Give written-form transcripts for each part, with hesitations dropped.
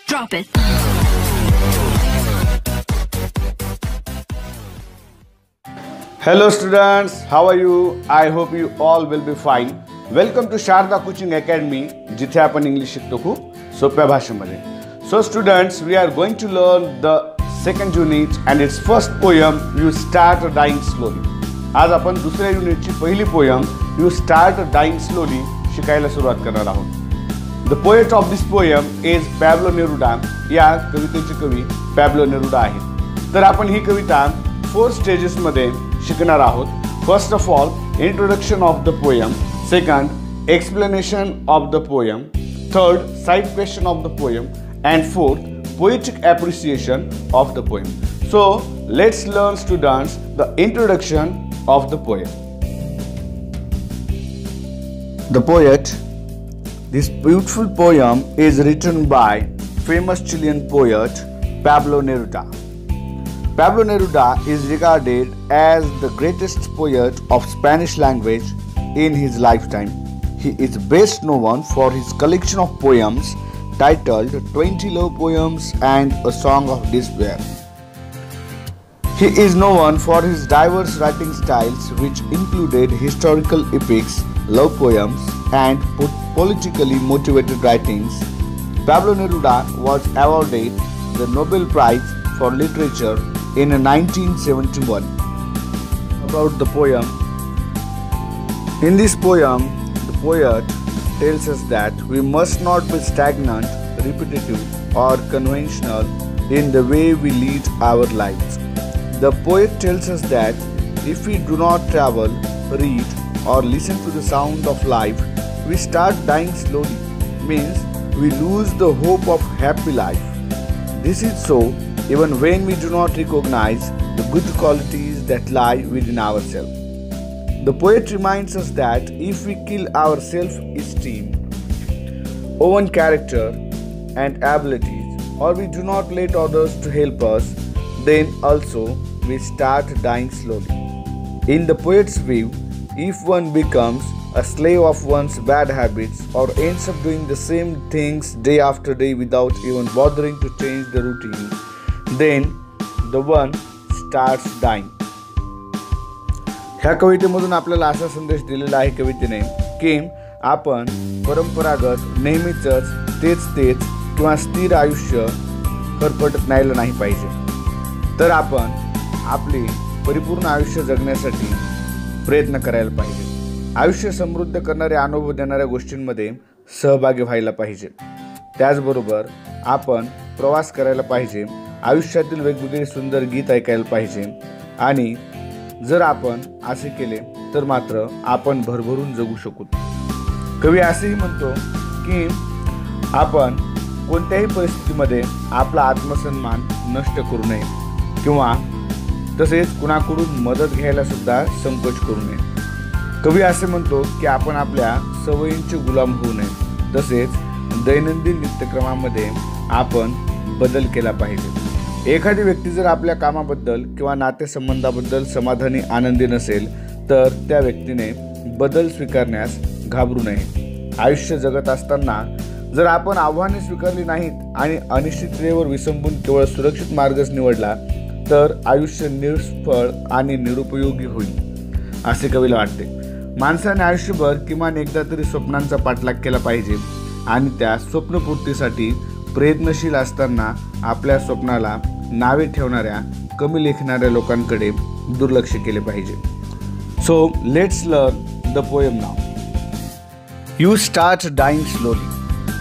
Drop it. Hello students, how are you? I hope you all will be fine. Welcome to Sharda Coaching Academy, जिथे आपण English शिकतो खूप सोप्या भाषेमध्ये. So students, we are going to learn the second unit and its first poem, You Start Dying Slowly. आज आपण दुसऱ्या युनिटची पहिली poem You Start Dying Slowly शिकायला सुरुवात करणार आहोत. The poet of this poem is Pablo Neruda. या कवितेचे कवी पॅब्लो नेरुडा आहेत. तर आपण ही कविता 4 स्टेजेस मध्ये शिकणार आहोत. First of all introduction of the poem, second explanation of the poem, third side question of the poem and fourth poetic appreciation of the poem. So let's learn students the introduction of the poem. The poet. This beautiful poem is written by famous Chilean poet Pablo Neruda. Pablo Neruda is regarded as the greatest poet of Spanish language in his lifetime. He is best known for his collection of poems titled 20 Love Poems and A Song of Despair. He is known for his diverse writing styles, which included historical epics, love poems, and politically motivated writings. Pablo Neruda was awarded the Nobel Prize for Literature in 1971. About the poem. In this poem, the poet tells us that we must not be stagnant, repetitive, or conventional in the way we lead our lives. The poet tells us that if we do not travel, read, or listen to the sound of life, we start dying slowly, means we lose the hope of happy life. This is so even when we do not recognize the good qualities that lie within ourselves. The poet reminds us that if we kill our self-esteem, own character and abilities, or we do not let others to help us, then also we start dying slowly. In the poet's view, if one becomes a slave of one's bad habits or ends up doing the same things day after day without even bothering to change the routine, then the one starts dying. ह्या कवितेमधून आपल्याला असा संदेश दिलेला आहे कवितेने की आपण परंपरागत नेहमीच तेच किंवा स्थिर आयुष्य फरफटत नाही पाहिजे. तर आपण आपले परिपूर्ण आयुष्य जगण्यासाठी प्रयत्न करायला पाहिजे. आयुष्य समृद्ध करणारे अनुभव देणाऱ्या गोष्टींमध्ये सहभागी व्हायला पाहिजे. त्याचबरोबर आपण प्रवास करायला पाहिजे. आयुष्यातील वेगवेगळे सुंदर गीत ऐकायला पाहिजे. आणि जर आपण असे केले तर मात्र आपण भरभरून जगू शकू. कवी असेही म्हणतो की आपण कोणत्याही परिस्थितीमध्ये आपला आत्मसन्मान नष्ट करू नये किंवा तसेच कुणाकडून मदत घ्यायला सुद्धा संकोच करू नये. कवी असे म्हणतो की आपण आपल्या सवयींचे गुलाम होऊ नये. तसेच दैनंदिन नित्यक्रमामध्ये आपण बदल केला पाहिजे. एखादी व्यक्ती जर आपल्या कामाबद्दल किंवा नातेसंबंधाबद्दल समाधानी आनंदी नसेल तर त्या व्यक्तीने बदल स्वीकारण्यास घाबरू नये. आयुष्य जगत असताना जर आपण आव्हाने स्वीकारली नाहीत आणि अनिश्चिततेवर विसंबून केवळ सुरक्षित मार्गच निवडला तर आयुष्य निष्फळ आणि निरुपयोगी होईल असे कवीला वाटते. माणसाने आयुष्यभर किमान एकदा तरी स्वप्नांचा पाठलाग केला पाहिजे आणि त्या स्वप्नपूर्तीसाठी प्रयत्नशील असताना आपल्या स्वप्नाला नावे ठेवणाऱ्या कमी लेखणाऱ्या लोकांकडे दुर्लक्ष केले पाहिजे. So let's learn the poem now. You start dying slowly.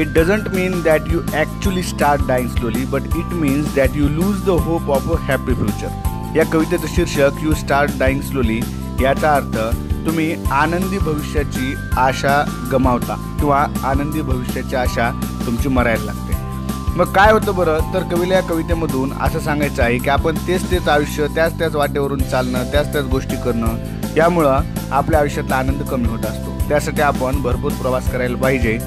It doesn't mean that you actually start dying slowly, but it means that you lose the hope of a happy future. या कवितेचं शीर्षक You Start Dying Slowly. याचा अर्थ तुम्ही आनंदी भविष्याची आशा गमावता किंवा आनंदी भविष्याची आशा तुमची मरायला लागते. मग काय होतं बरं, तर कवीला या कवितेमधून असं सांगायचं आहे की आपण तेच आयुष्य त्याच वाटेवरून चालणं, त्याच गोष्टी करणं, यामुळं आपल्या आयुष्यातला आनंद कमी होत असतो. त्यासाठी आपण भरपूर प्रवास करायला पाहिजे,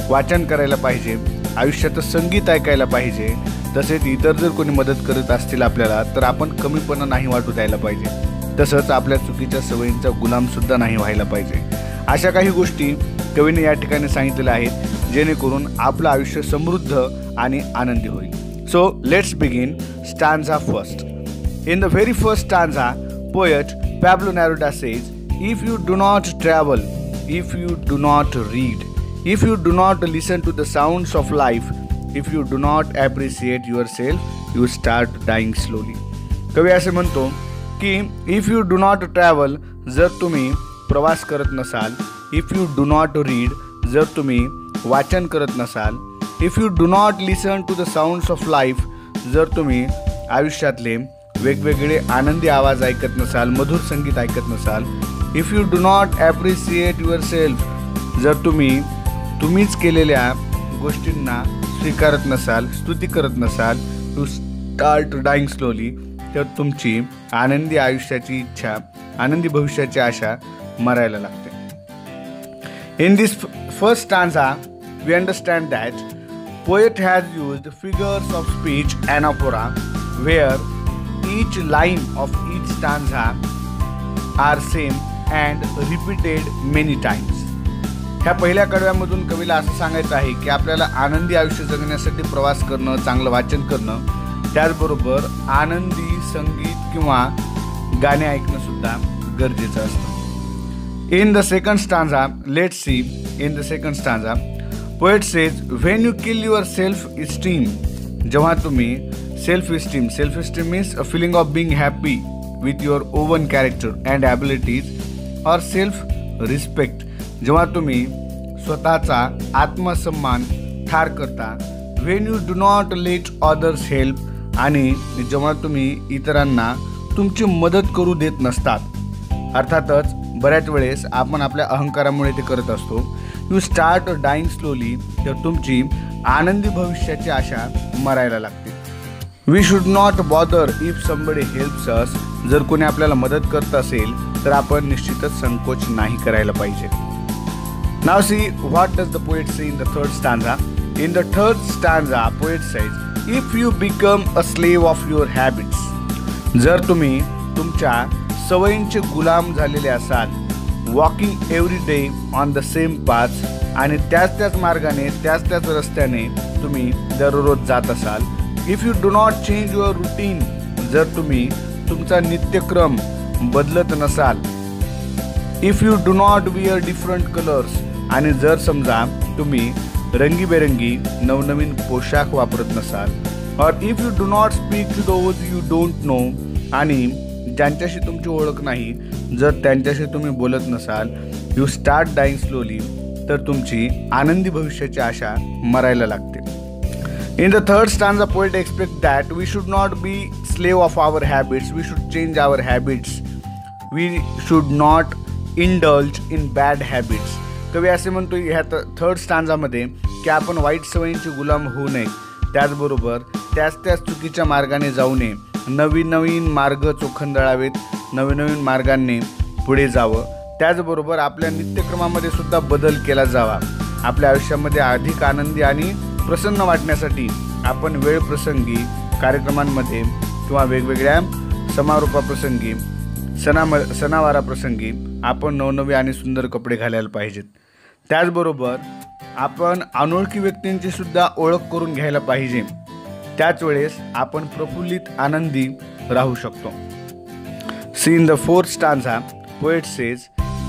वाचन करायला पाहिजे, आयुष्याचं संगीत ऐकायला पाहिजे. तसेच इतर जर कोणी मदत करत असतील आपल्याला तर आपण कमीपणा नाही वाटू द्यायला पाहिजे. तसंच आपल्या चुकीच्या सवयींचा गुलामसुद्धा नाही व्हायला पाहिजे. अशा काही गोष्टी कवीने या ठिकाणी सांगितलेल्या आहेत जेणेकरून आपलं आयुष्य समृद्ध आणि आनंदी होईल. So let's begin stanza first. In the very first stanza, poet Pablo Neruda says, "If you do not travel, if you do not read, if you do not listen to the sounds of life, if you do not appreciate yourself, you start dying slowly." कवी असे म्हणतो की if you do not travel, जर तुम्ही प्रवास करत नसाल, if you do not read, जर तुम्ही वाचन करत नसाल, if you do not listen to the sounds of life, जर तुम्ही आयुष्यातले वेगवेगळे आनंदी आवाज ऐकत नसाल, मधुर संगीत ऐकत नसाल, if you do not appreciate your self, जर तुम्हीच केलेल्या गोष्टींना स्वीकारत नसाल, स्तुती करत नसाल, यू स्टार्ट डाईंग स्लोली, तर तुमची आनंदी आयुष्याची इच्छा, आनंदी भविष्याची आशा मरायला लागते. In this first stanza we understand that poet has used figures of speech anaphora where each line of each stanza are same and repeated many times. ह्या पहिल्या कडव्यामधून कवीला असं सांगायचं आहे की आपल्याला आनंदी आयुष्य जगण्यासाठी प्रवास करणं, चांगलं वाचन करणं, त्याचबरोबर आनंदी संगीत किंवा गाणे ऐकणं सुद्धा गरजेचं असतं. In the second stanza, let's see, in the second stanza poet says, when you kill your self esteem, जेव्हा तुम्ही self esteem means a feeling of being happy with your own character and abilities, और self respect, जेव्हा तुम्ही स्वतःचा आत्मसन्मान ठार करता, when you do not let others help, आणि जेव्हा तुम्ही इतरांना तुमची मदत करू देत नसतात. अर्थातच बऱ्याच वेळेस आपण आपल्या अहंकारामुळे ते करत असतो. यू स्टार्ट डाईंग स्लोली, तर तुमची आनंदी भविष्याची आशा मरायला लागते. We should not bother if somebody helps us, जर कोणी आपल्याला मदत करत असेल तर आपण निश्चितच संकोच नाही करायला पाहिजे. Now see what does the poet say in the third stanza. In the third stanza poet says, if you become a slave of your habits, जर तुम्ही तुमच्या सवयींचे गुलाम झालेले असाल, walking every day on the same path, आणि त्याच मार्गाने त्याच रस्त्याने तुम्ही दररोज जात असाल, if you do not change your routine, जर तुम्ही तुमचा नित्यक्रम बदलत नसाल, if you do not where different colours, आणि जर समजा तुम्ही रंगीबेरंगी नवनवीन पोशाख वापरत नसाल, और if you do not speak to those you don't know, आणि ज्यांच्याशी तुमची ओळख नाही, जर त्यांच्याशी तुम्ही बोलत नसाल, यू स्टार्ट डाईंग स्लोली, तर तुमची आनंदी भविष्याची आशा मरायला लागते. In the third stanza, poet expects that we should not be slave of our habits. We should change our habits. We should not indulge in bad habits. कवी असे म्हणतो ह्या थर्ड स्टांजामध्ये की आपण वाईट सवयींचे गुलाम होऊ नये, त्याचबरोबर त्याच चुकीच्या मार्गाने जाऊ नये, नवीन मार्ग चोखंदळावेत, नवीन मार्गांनी पुढे जावं, त्याचबरोबर आपल्या नित्यक्रमामध्ये सुद्धा बदल केला जावा. आपल्या आयुष्यामध्ये अधिक आनंदी आणि प्रसन्न वाटण्यासाठी आपण वेळ प्रसंगी, कार्यक्रमांमध्ये किंवा वेगवेगळ्या समारोपाप्रसंगी, सणावाराप्रसंगी आपण नवनवे आणि सुंदर कपडे घालायला पाहिजेत. त्याचबरोबर आपण अनोळखी व्यक्तींची सुद्धा ओळख करून घ्यायला पाहिजे. त्याच वेळेस आपण प्रफुल्लित आनंदी राहू शकतो. See in the fourth stanza poet says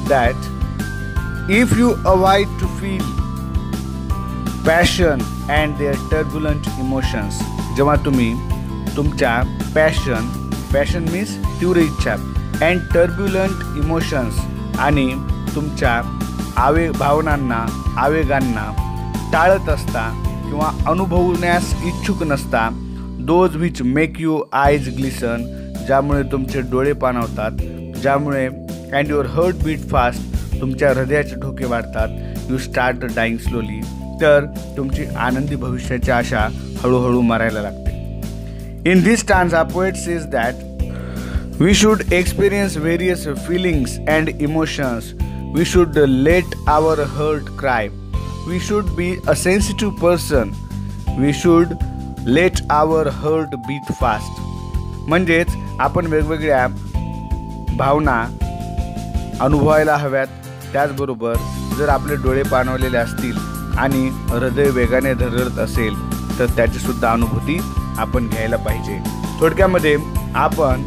that if you avoid to feel passion and their turbulent emotions, जेव्हा तुम्ही तुमच्या पॅशन मीन्स तीव्र इच्छा, अँड टर्ब्युलंट इमोशन्स, आणि तुमच्या आवेगांना टाळत असता किंवा अनुभवण्यास इच्छुक नसता, those which make you eyes glisten, ज्यामुळे तुमचे डोळे पाणावतात, ज्यामुळे and your heart beat fast, तुमच्या हृदयाचे ठोके वाढतात, यू स्टार्ट डाईंग स्लोली, तर तुमची आनंदी भविष्याची आशा हळूहळू मरायला लागते. In this stanza poet says that we should experience various feelings and emotions, we should let our heart cry, we should be a sensitive person, we should let our heart beat fast. म्हणजेच आपण वेगवेगळ्या भावना अनुभवायला हव्यात. त्याचबरोबर जर आपले डोळे पाणवलेले असतील, आणि हृदय वेगाने धडधडत असेल तर त्याची सुद्धा अनुभूती आपण घ्यायला पाहिजे. थोडक्यामध्ये आपण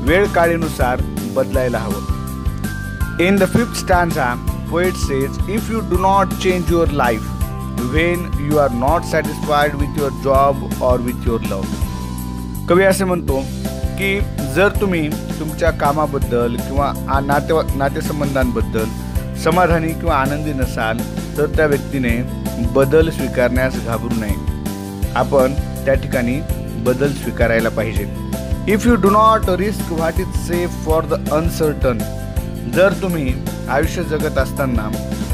वेळ काळेनुसार बदलायला हवं. In the fifth stanza, poet says, if you do not change your life when you are not satisfied with your job or with your love. कवी असे म्हणतो की जर तुम्ही तुमच्या कामाबद्दल किंवा नातेसंबंधांबद्दल समाधानी किंवा आनंदी नसाल तर त्या व्यक्तीने बदल स्वीकारण्यास घाबरू नये. आपण त्या ठिकाणी बदल स्वीकारायला पाहिजे. If you do not risk what is safe for the uncertain. जर तुम्ही आयुष्य जगत असताना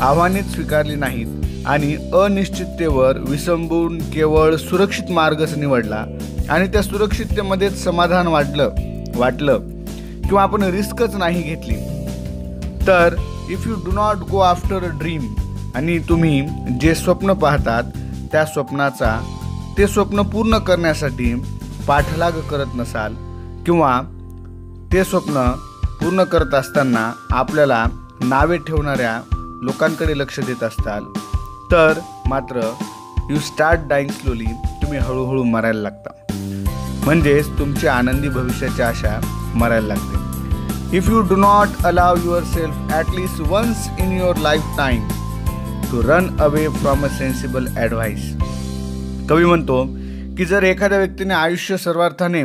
आव्हानेच स्वीकारली नाहीत आणि अनिश्चिततेवर विसंबून केवळ सुरक्षित मार्गच निवडला आणि त्या सुरक्षिततेमध्येच समाधान वाटलं किंवा आपण रिस्कच नाही घेतली तर if you do not go after a dream आणि तुम्ही जे स्वप्न पाहतात त्या ते स्वप्न पूर्ण करण्यासाठी पाठलाग करत नसाल किंवा ते स्वप्न पूर्ण करत असताना आपल्याला नावे ठेवणाऱ्या लोकांकडे लक्ष देत असाल तर मात्र यू स्टार्ट डाईंग स्लोली. तुम्ही हळूहळू मरायला लागता. म्हणजेच तुमची आनंदी भविष्याची आशा मरायला लागते. If you do not allow yourself at least once in your life time to run away from a sensible advice. कवी म्हणतो की जर एखाद्या व्यक्तीने आयुष्य सर्वार्थाने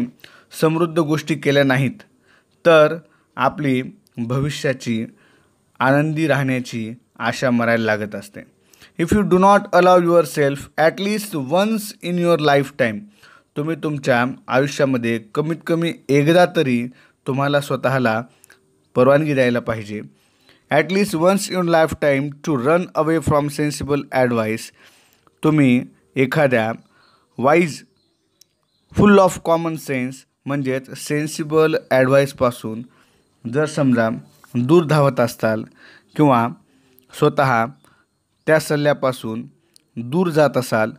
समृद्ध गोष्टी केल्या नाहीत तर आपली भविष्याची आनंदी राहण्याची आशा मरायला लागत असते. If you do not allow yourself at least once in your life time. तुम्ही तुमच्या आयुष्यामध्ये कमीत कमी एकदा तरी तुम्हाला स्वतःला परवानगी द्यायला पाहिजे. At least once in life time to run away from sensible advice. तुम्ही एखाद्या wise full of common sense म्हणजेच सेन्सिबल ॲडवाईसपासून जर समजा दूर धावत असताल किंवा स्वतः त्या सल्ल्यापासून दूर जात असाल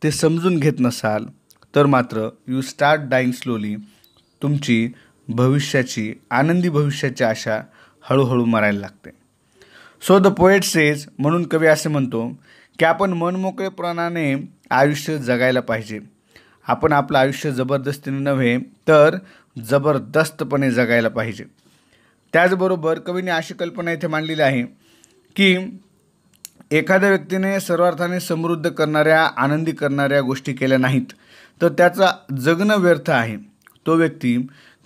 ते समजून घेत नसाल तर मात्र यू स्टार्ट डाईंग स्लोली. तुमची भविष्याची आनंदी भविष्याची आशा हळूहळू मरायला लागते. So the poet says. म्हणून कवी असे म्हणतो की आपण मनमोकळेपणाने आयुष्य जगायला पाहिजे. आपण आपलं आयुष्य जबरदस्तीने नव्हे तर जबरदस्तपणे जगायला पाहिजे. त्याचबरोबर कवीने अशी कल्पना इथे मांडलेली आहे की एखाद्या व्यक्तीने सर्वार्थाने समृद्ध करणाऱ्या आनंदी करणाऱ्या गोष्टी केल्या नाहीत तर त्याचा जगणं व्यर्थ आहे. तो व्यक्ती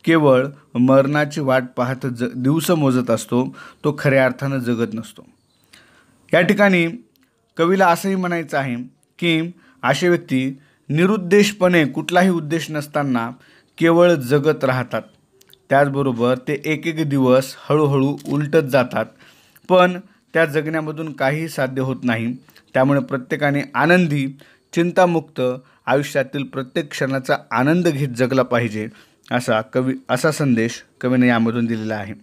केवळ मरणाची वाट पाहत दिवस मोजत असतो. तो खऱ्या अर्थानं जगत नसतो. या ठिकाणी कवीला असंही म्हणायचं आहे की असे व्यक्ती निरुद्देशपणे कुठलाही उद्देश नसताना केवळ जगत राहतात. त्याचबरोबर ते एक एक दिवस हळूहळू उलटत जातात पण त्या जगण्यामधून काहीही साध्य होत नाही. त्यामुळे प्रत्येकाने आनंदी चिंतामुक्त आयुष्यातील प्रत्येक क्षणाचा आनंद घेत जगला पाहिजे असा संदेश कवीने यामधून दिलेला आहे.